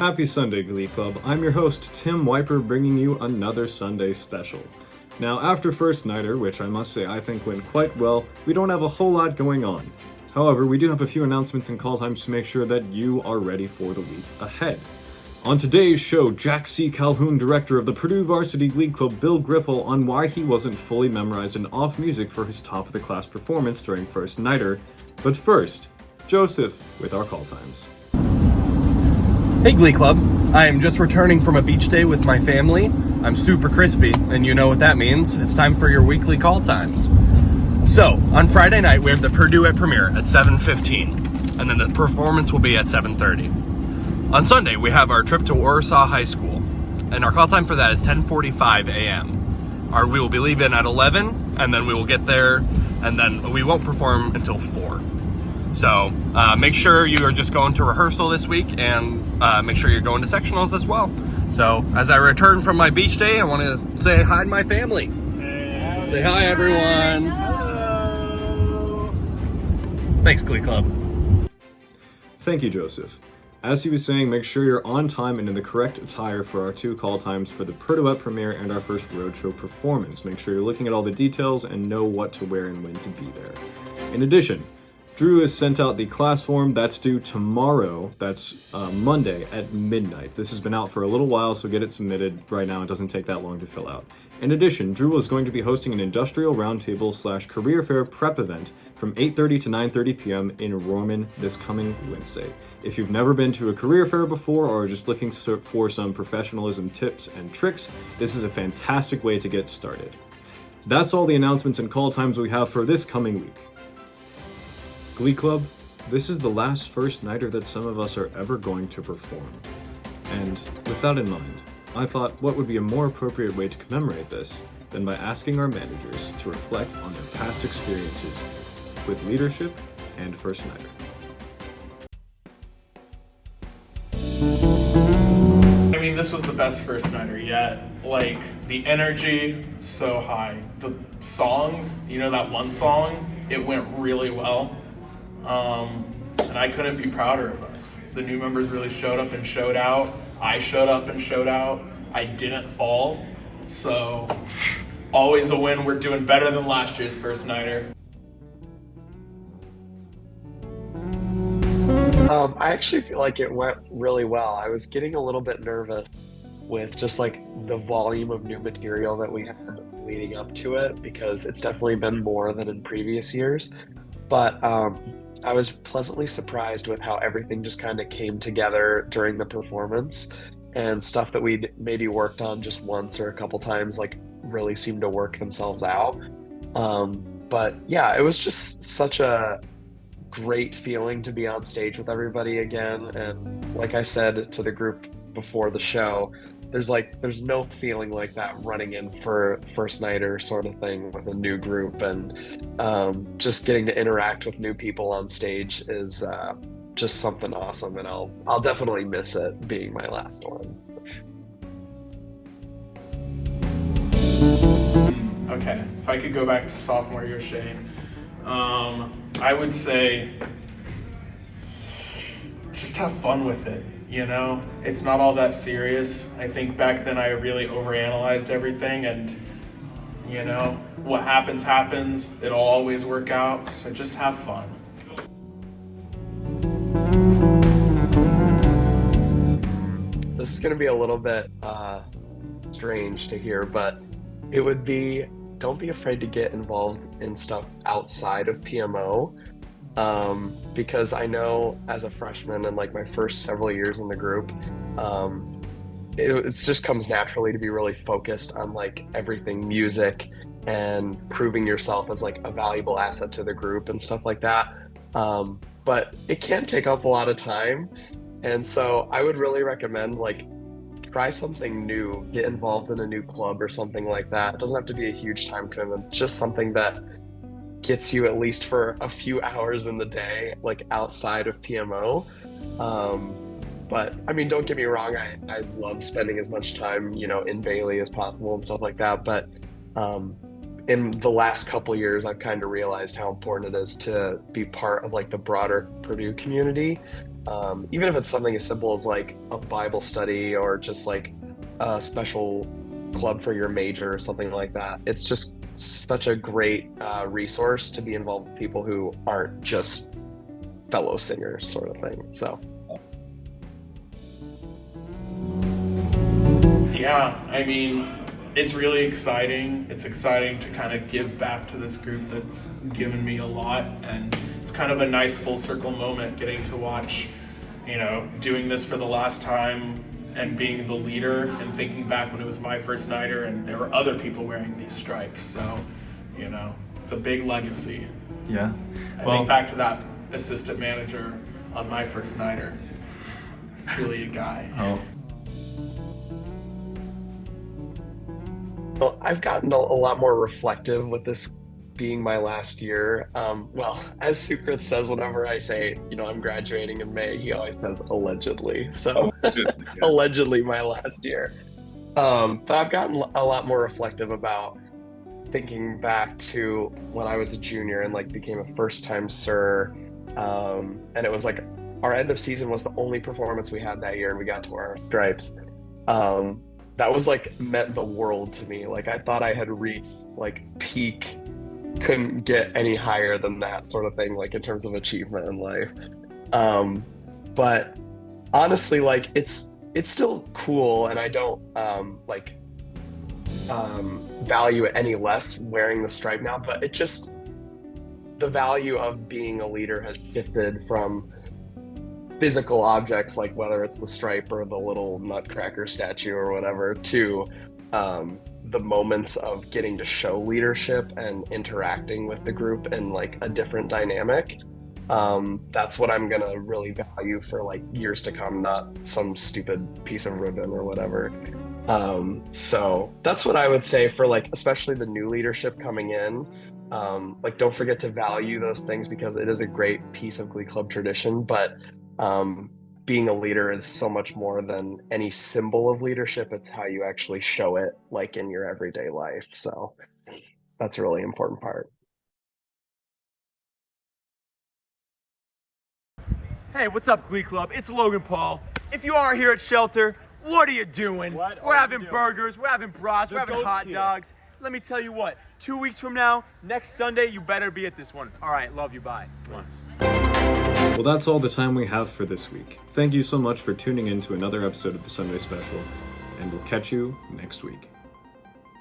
Happy Sunday, Glee Club. I'm your host, Tim Wiper, bringing you another Sunday special. Now, after First Nighter, which I must say I think went quite well, we don't have a whole lot going on. However, we do have a few announcements and call times to make sure that you are ready for the week ahead. On today's show, Jack C. Calhoun, director of the Purdue Varsity Glee Club, Bill Griffel, on why he wasn't fully memorized and off music for his top-of-the-class performance during First Nighter. But first, Joseph with our call times. Hey Glee Club, I am just returning from a beach day with my family. I'm super crispy, and you know what that means. It's time for your weekly call times. So, on Friday night, we have the Purdue premiere at 7:15, and then the performance will be at 7:30. On Sunday, we have our trip to Warsaw High School, and our call time for that is 10:45 a.m. We will be leaving at 11, and then we will get there, and then we won't perform until 4. So make sure you are just going to rehearsal this week, and make sure you're going to sectionals as well. So as I return from my beach day, I want to say hi to my family. Hey. Say hi, everyone. Hello. Thanks, Glee Club. Thank you, Joseph. As he was saying, make sure you're on time and in the correct attire for our 2 call times for the Purdue premiere and our first roadshow performance. Make sure you're looking at all the details and know what to wear and when to be there. In addition, Drew has sent out the class form that's due tomorrow, that's Monday at midnight. This has been out for a little while, so get it submitted right now. It doesn't take that long to fill out. In addition, Drew is going to be hosting an industrial roundtable/career fair prep event from 8:30 to 9:30 p.m. in Roman this coming Wednesday. If you've never been to a career fair before or are just looking for some professionalism tips and tricks, this is a fantastic way to get started. That's all the announcements and call times we have for this coming week. Glee Club, this is the last First Nighter that some of us are ever going to perform. And with that in mind, I thought what would be a more appropriate way to commemorate this than by asking our managers to reflect on their past experiences with leadership and First Nighter. I mean, this was the best First Nighter yet. Like, the energy, so high. The songs, that one song, it went really well. And I couldn't be prouder of us. The new members really showed up and showed out. I showed up and showed out. I didn't fall. So, always a win. We're doing better than last year's First Nighter. I actually feel like it went really well. I was getting a little bit nervous with just like the volume of new material that we had leading up to it, because it's definitely been more than in previous years. But I was pleasantly surprised with how everything just kind of came together during the performance, and stuff that we'd maybe worked on just once or a couple times like really seemed to work themselves out. But yeah, it was just such a great feeling to be on stage with everybody again. And like I said to the group before the show, there's no feeling like that running in for First Nighter sort of thing with a new group, and just getting to interact with new people on stage is just something awesome, and I'll definitely miss it being my last one. Okay, if I could go back to sophomore year, Shane, I would say just have fun with it. It's not all that serious. I think back then I really overanalyzed everything, and what happens, it'll always work out, so just have fun. This is going to be a little bit strange to hear, but it would be, don't be afraid to get involved in stuff outside of PMO. Because I know as a freshman and like my first several years in the group, it just comes naturally to be really focused on like everything music and proving yourself as like a valuable asset to the group and stuff like that. But it can take up a lot of time. And so I would really recommend like try something new, get involved in a new club or something like that. It doesn't have to be a huge time commitment, just something that gets you at least for a few hours in the day, like outside of PMO. But I mean, don't get me wrong, I love spending as much time, in Bailey as possible and stuff like that. But in the last couple years, I've kind of realized how important it is to be part of like the broader Purdue community. Even if it's something as simple as like a Bible study or just like a special club for your major or something like that. It's just such a great resource to be involved with people who aren't just fellow singers, sort of thing. So. Yeah, I mean, it's really exciting. It's exciting to kind of give back to this group that's given me a lot, and it's kind of a nice full circle moment getting to watch, doing this for the last time and being the leader and thinking back when it was my first nighter and there were other people wearing these stripes. So, it's a big legacy. Yeah. I think back to that assistant manager on my first nighter. Really a guy. Oh. Well, I've gotten a lot more reflective with this being my last year. Well, as Sukrit says, whenever I say, I'm graduating in May, he always says allegedly. So allegedly my last year. But I've gotten a lot more reflective about thinking back to when I was a junior and like became a first-time sir. And it was like our end of season was the only performance we had that year, and we got to wear our stripes. That was like meant the world to me. Like I thought I had reached like peak, couldn't get any higher than that sort of thing, like in terms of achievement in life. But honestly, like it's still cool, and I don't value it any less wearing the stripe now, but it just, the value of being a leader has shifted from physical objects, like whether it's the stripe or the little nutcracker statue or whatever, to the moments of getting to show leadership and interacting with the group in like a different dynamic. That's what I'm gonna really value for like years to come, not some stupid piece of ribbon or whatever. So that's what I would say for like, especially the new leadership coming in. Like, don't forget to value those things because it is a great piece of Glee Club tradition, but being a leader is so much more than any symbol of leadership. It's how you actually show it, like in your everyday life. So that's a really important part. Hey, what's up, Glee Club? It's Logan Paul. If you are here at Shelter, what are you doing? We're having burgers, we're having brats, we're having hot dogs. Let me tell you what, 2 weeks from now, next Sunday, you better be at this one. All right, love you, bye. Well, that's all the time we have for this week. Thank you so much for tuning in to another episode of the Sunday Special, and we'll catch you next week.